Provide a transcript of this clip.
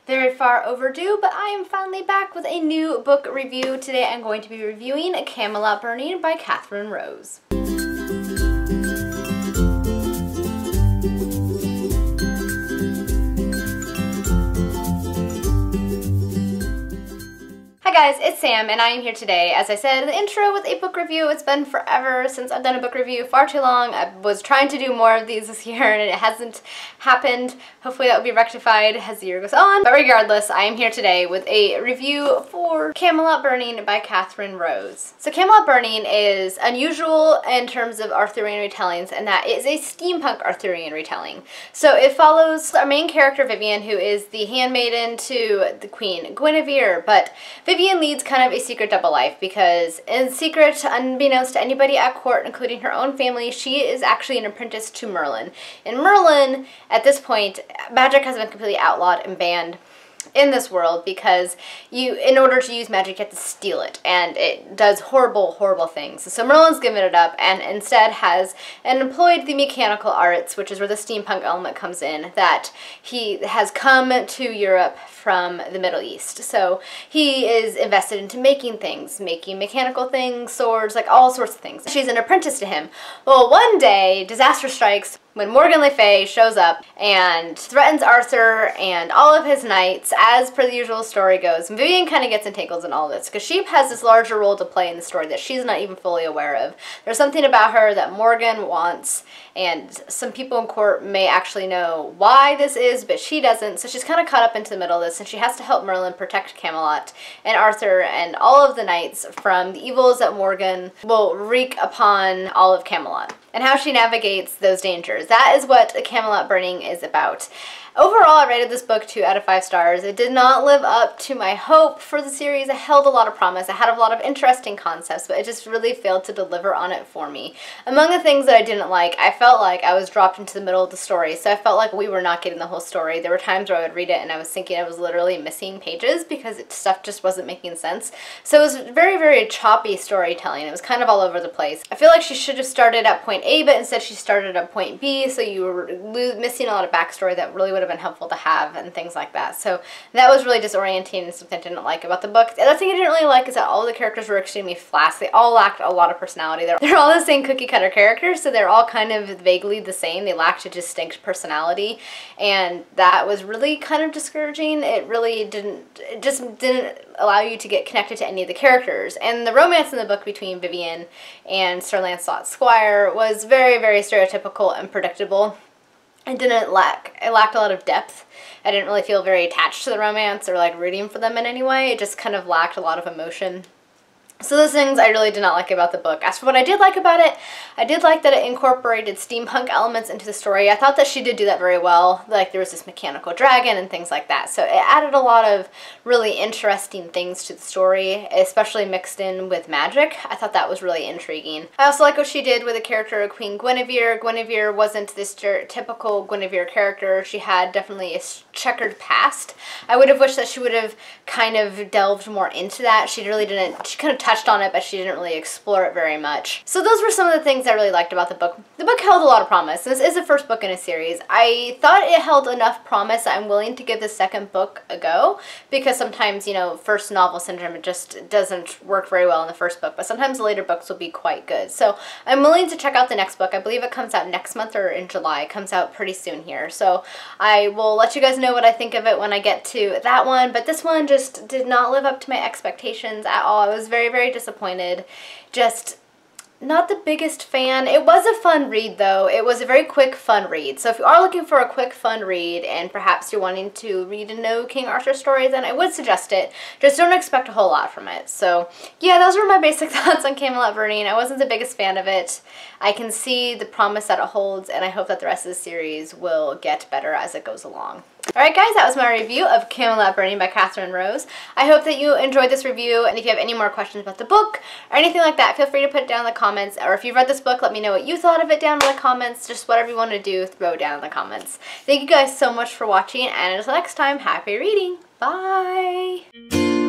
Very far overdue, but I am finally back with a new book review. Today I'm going to be reviewing Camelot Burning by Catherine Rose. Hi guys, it's Sam and I am here today, as I said in the intro, with a book review. It's been forever since I've done a book review, far too long. I was trying to do more of these this year and it hasn't happened. Hopefully that will be rectified as the year goes on. But regardless, I am here today with a review for Camelot Burning by Catherine Rose. So Camelot Burning is unusual in terms of Arthurian retellings, and that is a steampunk Arthurian retelling. So it follows our main character Vivian, who is the handmaiden to the Queen Guinevere, but Vivian leads kind of a secret double life because in secret, unbeknownst to anybody at court, including her own family, she is actually an apprentice to Merlin. And Merlin, at this point, magic has been completely outlawed and banned in this world because in order to use magic, you have to steal it, and it does horrible, horrible things. So Merlin's given it up and instead has employed the mechanical arts, which is where the steampunk element comes in, that he has come to Europe from the Middle East. So he is invested into making things, making mechanical things, swords, like all sorts of things. She's an apprentice to him. Well, one day, disaster strikes when Morgan Le Fay shows up and threatens Arthur and all of his knights, as per the usual story goes. And Vivian kind of gets entangled in all this because she has this larger role to play in the story that she's not even fully aware of. There's something about her that Morgan wants, and some people in court may actually know why this is, but she doesn't. So she's kind of caught up into the middle of this, and she has to help Merlin protect Camelot and Arthur and all of the knights from the evils that Morgan will wreak upon all of Camelot, and how she navigates those dangers. That is what Camelot Burning is about. Overall, I rated this book 2 out of 5 stars. It did not live up to my hope for the series. It held a lot of promise. I had a lot of interesting concepts, but it just really failed to deliver on it for me. Among the things that I didn't like, I felt like I was dropped into the middle of the story, so I felt like we were not getting the whole story. There were times where I would read it and I was thinking I was literally missing pages because stuff just wasn't making sense. So it was very, very choppy storytelling. It was kind of all over the place. I feel like she should have started at point A, but instead she started at point B, so you were missing a lot of backstory that really would have been helpful to have and things like that. So that was really disorienting and something I didn't like about the book. The other thing I didn't really like is that all the characters were extremely flat. They all lacked a lot of personality. They're all the same cookie cutter characters, so they're all kind of vaguely the same. They lacked a distinct personality, and that was really kind of discouraging. It just didn't allow you to get connected to any of the characters. And the romance in the book between Vivian and Sir Lancelot Squire was very, very stereotypical and predictable. It lacked a lot of depth. I didn't really feel very attached to the romance or like rooting for them in any way. It just kind of lacked a lot of emotion. So those things I really did not like about the book. As for what I did like about it, I did like that it incorporated steampunk elements into the story. I thought that she did do that very well. Like there was this mechanical dragon and things like that. So it added a lot of really interesting things to the story, especially mixed in with magic. I thought that was really intriguing. I also like what she did with the character of Queen Guinevere. Guinevere wasn't this typical Guinevere character. She had definitely a checkered past. I would have wished that she would have kind of delved more into that. She really didn't. She kind of touched on it, but she didn't really explore it very much. So those were some of the things I really liked about the book. The book held a lot of promise. This is the first book in a series. I thought it held enough promise that I'm willing to give the second book a go, because sometimes, you know, first novel syndrome, it just doesn't work very well in the first book, but sometimes the later books will be quite good. So I'm willing to check out the next book. I believe it comes out next month or in July. It comes out pretty soon here. So I will let you guys know what I think of it when I get to that one, but this one just did not live up to my expectations at all. I was very, very disappointed. Just not the biggest fan. It was a fun read though. It was a very quick, fun read. So if you are looking for a quick, fun read and perhaps you're wanting to read a no King Arthur story, then I would suggest it. Just don't expect a whole lot from it. So yeah, those were my basic thoughts on Camelot Burning. I wasn't the biggest fan of it. I can see the promise that it holds, and I hope that the rest of the series will get better as it goes along. Alright guys, that was my review of Camelot Burning by Catherine Rose. I hope that you enjoyed this review, and if you have any more questions about the book or anything like that, feel free to put it down in the comments, or if you've read this book, let me know what you thought of it down in the comments. Just whatever you want to do, throw it down in the comments. Thank you guys so much for watching, and until next time, happy reading! Bye!